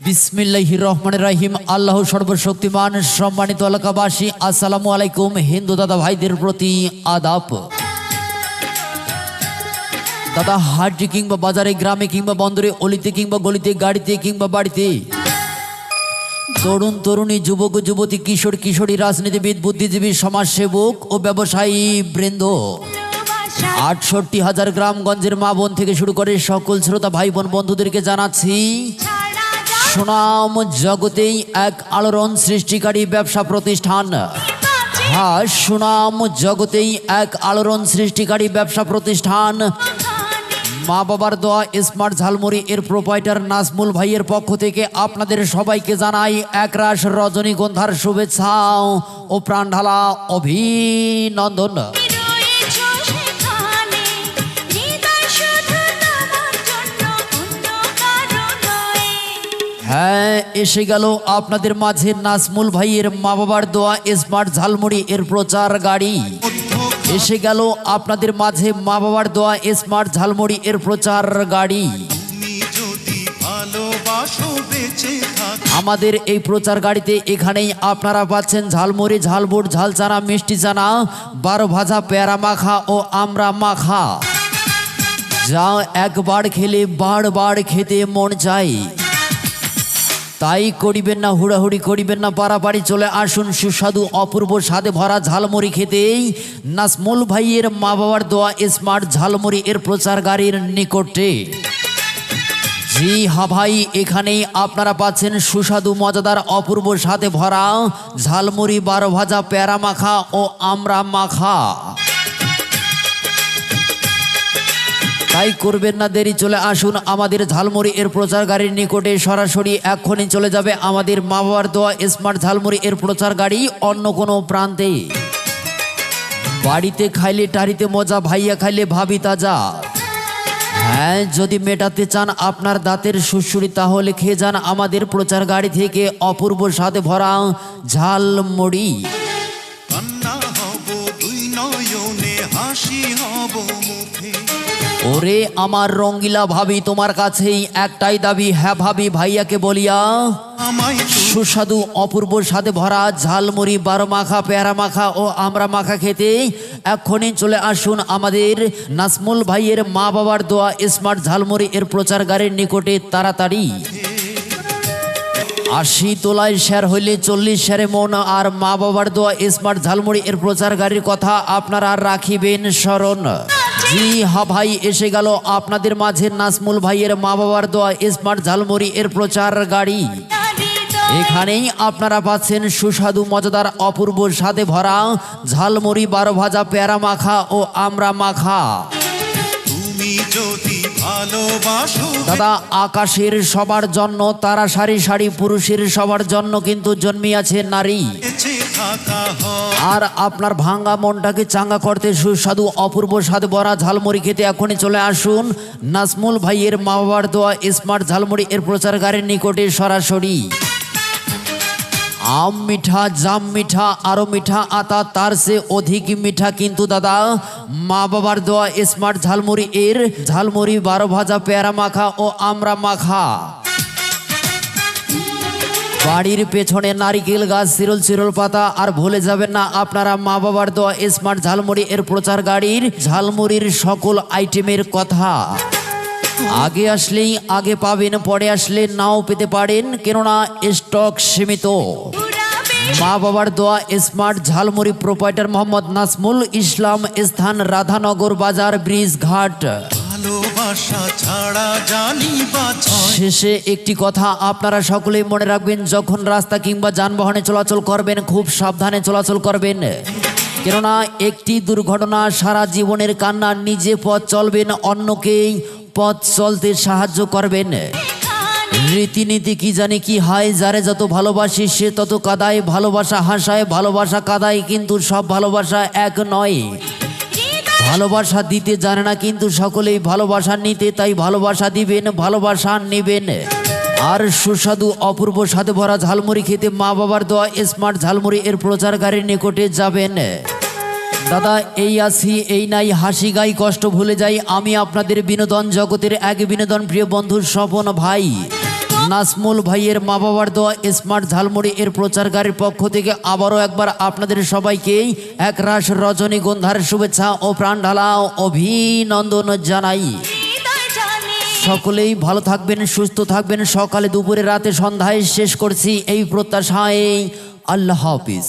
বিসমিল্লাহির রহমানির রহিম। আল্লাহ সর্বশক্তিমান। সম্মানিত এলাকাবাসী, আসসালামু আলাইকুম। হিন্দু দাদা ভাইদের প্রতি আদাব। দাদা, হাটে কিংবা বাজারে, গ্রামে কিংবা বন্দরে, অলিতে কিংবা গলিতে, গাড়িতে কিংবা বাড়িতে, তরুণ তরুণী, যুবক যুবতী, কিশোর কিশোরী, রাজনীতিবিদ, বুদ্ধিজীবী, সমাজসেবক ও ব্যবসায়ী বৃন্দ, ৬৮,০০০ গ্রামগঞ্জের মা বোন থেকে শুরু করে সকল শ্রোতা ভাই বোন বন্ধুদেরকে জানাচ্ছি সুনাম জগতেই এক আলোড়ন সৃষ্টিকারী ব্যবসা প্রতিষ্ঠান। হ্যাঁ, সুনাম জগতেই এক আলোড়ন সৃষ্টিকারী ব্যবসা প্রতিষ্ঠান মা বাবার দোয়া স্মার্ট ঝালমুড়ি এর প্রোপাইটার নাজমুল ভাইয়ের পক্ষ থেকে আপনাদের সবাইকে জানাই একরাশ রজনীগন্ধার শুভেচ্ছা ও প্রাণঢালা অভিনন্দন। হ্যাঁ, এসে গেল আপনাদের মাঝে নাজমুল ভাইয়ের মা বাবার দোয়া স্মার্ট ঝালমুড়ি এর প্রচার গাড়ি। এসে গেল আপনাদের মাঝে মা বাবার দোয়া স্মার্ট ঝালমুড়ি এর প্রচার গাড়ি। আমাদের এই প্রচার গাড়িতে এখানেই আপনারা পাচ্ছেন ঝালমুড়ি, ঝালবুট, ঝালচানা, মিষ্টি চানা, 12 ভাজা, পেয়ারা মাখা ও আমড়া মাখা, যা একবার খেলে বারবার খেতে মন চায়। তাই করিবেন না হুড়াহুড়ি, করিবেন না পারাপাড়ি, চলে আসুন সুস্বাদু অপূর্ব স্বাদে ভরা ঝালমুড়ি খেতেই নাজমুল ভাইয়ের মা বাবার দোয়া স্মার্ট ঝালমুড়ি এর প্রচার গাড়ির নিকটে। জি হ্যাঁ ভাই, এখানেই আপনারা পাচ্ছেন সুস্বাদু মজাদার অপূর্ব স্বাদে ভরা ঝালমুড়ি, 12 ভাজা, পেয়ারা মাখা ও আমড়া মাখা। তাই করবেন না দেরি, চলে আসুন আমাদের ঝালমুড়ি এর প্রচার গাড়ির নিকটে। সরাসরি এক্ষুনি চলে যাবে আমাদের মা বাবার দোয়া স্মার্ট ঝালমুড়ি এর প্রচার গাড়ি অন্য কোনো প্রান্তে। বাড়িতে খাইলে টাড়িতে মজা, ভাইয়া খাইলে ভাবি তাজা। হ্যাঁ, যদি মেটাতে চান আপনার দাঁতের সুড়সুড়ি, তাহলে খেয়ে যান আমাদের প্রচার গাড়ি থেকে অপূর্ব স্বাদে ভরা ঝালমুড়ি। ওরে আমার রঙ্গিলা ভাবি, তোমার কাছেই একটাই দাবি, হ্যাঁ ভাবি ভাইয়াকে বলিয়া সুস্বাদু অপূর্ব স্বাদে ভরা ঝালমুড়ি, 12 মাখা, পেয়ারা মাখা ও আমড়া মাখা খেতে এক্ষুনি চলে আসুন আমাদের নাজমুল ভাইয়ের মা বাবার দোয়া স্মার্ট ঝালমুড়ি এর প্রচার গাড়ির নিকটে তাড়াতাড়ি। 80 তোলায় শেয়ার হইলে 40 শেয়ারে মন। আর মা বাবার দোয়া স্মার্ট ঝালমুড়ি এর প্রচার গাড়ির কথা আপনারা রাখিবেন স্মরণ। জি হ্যাঁ ভাই, এসে গেল আপনাদের মাঝে নাজমুল ভাইয়ের মা বাবার দোয়া স্মার্ট ঝালমুড়ি এর প্রচার গাড়ি। এখানেই আপনারা পাচ্ছেন সুস্বাদু মজাদার অপূর্ব স্বাদে ভরা ঝালমুড়ি, 12 ভাজা, পেয়ারা মাখা ও আমড়া মাখা। দাদা, আকাশের সবার জন্য তারা সারি সারি, পুরুষের সবার জন্য কিন্তু জন্মিয়াছে নারী। আর আপনার ভাঙ্গা মনটাকে চাঙ্গা করতে সুস্বাদু অপূর্ব স্বাদে ভরা ঝালমুড়ি খেতে এখনই চলে আসুন নাজমুল ভাইয়ের মা বাবার দোয়া স্মার্ট ঝালমুড়ি এর প্রচার গাড়ির নিকটে সরাসরি। আম মিঠা, জাম মিঠা, আরো মিঠা আতা, তার সে অধিক মিঠা কিন্তু দাদা মা বাবার দোয়া স্মার্ট ঝালমুড়ি এর ঝালমুড়ি, 12 ভাজা, পেয়ারা মাখা ও আমড়া মাখা। বাড়ির পেছনে নারিকেল গাছ, চিরল চিরল পাতা। আর ভুলে যাবেন না আপনারা মা বাবার দোয়া স্মার্ট ঝালমুড়ি এর প্রচার গাড়ির ঝালমুড়ির সকল আইটেমের কথা। আগে আসলেই আগে পাবেন, পরে আসলে নাও পেতে পারেন, কেননা স্টক সীমিত। মা বাবার দোয়া স্মার্ট ঝালমুড়ি প্রোপাইটার মোহাম্মদ নাজমুল ইসলাম, স্থান রাধানগর বাজার, ব্রিজ ঘাট। শেষে একটি কথা আপনারা সকলেই মনে রাখবেন, যখন রাস্তা কিংবা যানবাহনে চলাচল করবেন খুব সাবধানে চলাচল করবেন, কেননা একটি দুর্ঘটনা সারা জীবনের কান্না। নিজে পথ চলবেন, অন্যকেই পথ চলতে সাহায্য করবেন। রীতিনীতি কি জানি কি হয়, যারে যত ভালোবাসি সে তত কাদায়, ভালোবাসা হাসায়, ভালোবাসা কাদায়, কিন্তু সব ভালোবাসা এক নয়। ভালোবাসা দিতে জানে না কিন্তু সকলেই ভালোবাসা নিতে, তাই ভালোবাসা দিবেন, ভালোবাসা নেবেন। আর সুস্বাদু অপূর্ব স্বাদে ভরা ঝালমুড়ি খেতে মা বাবার দোয়া স্মার্ট ঝালমুড়ি এর প্রচার গাড়ির নিকটে যাবেন। দাদা, এই আছি এই নাই, হাসি গাই, কষ্ট ভুলে যাই। আমি আপনাদের বিনোদন জগতের এক বিনোদন প্রিয় বন্ধু স্বপন ভাই। নাসমুল ভাইয়ের মা বাবার দোয়া স্মার্ট ঝালমুড়ি এর প্রচারকারীর পক্ষ থেকে আবারও একবার আপনাদের সবাইকেই একরাশ রজনীগন্ধার শুভেচ্ছা ও প্রাণ ঢালা অভিনন্দন জানাই। সকলেই ভালো থাকবেন, সুস্থ থাকবেন। সকালে দুপুরে রাতে সন্ধ্যায় শেষ করছি এই প্রত্যাশায়। আল্লাহ হাফিজ।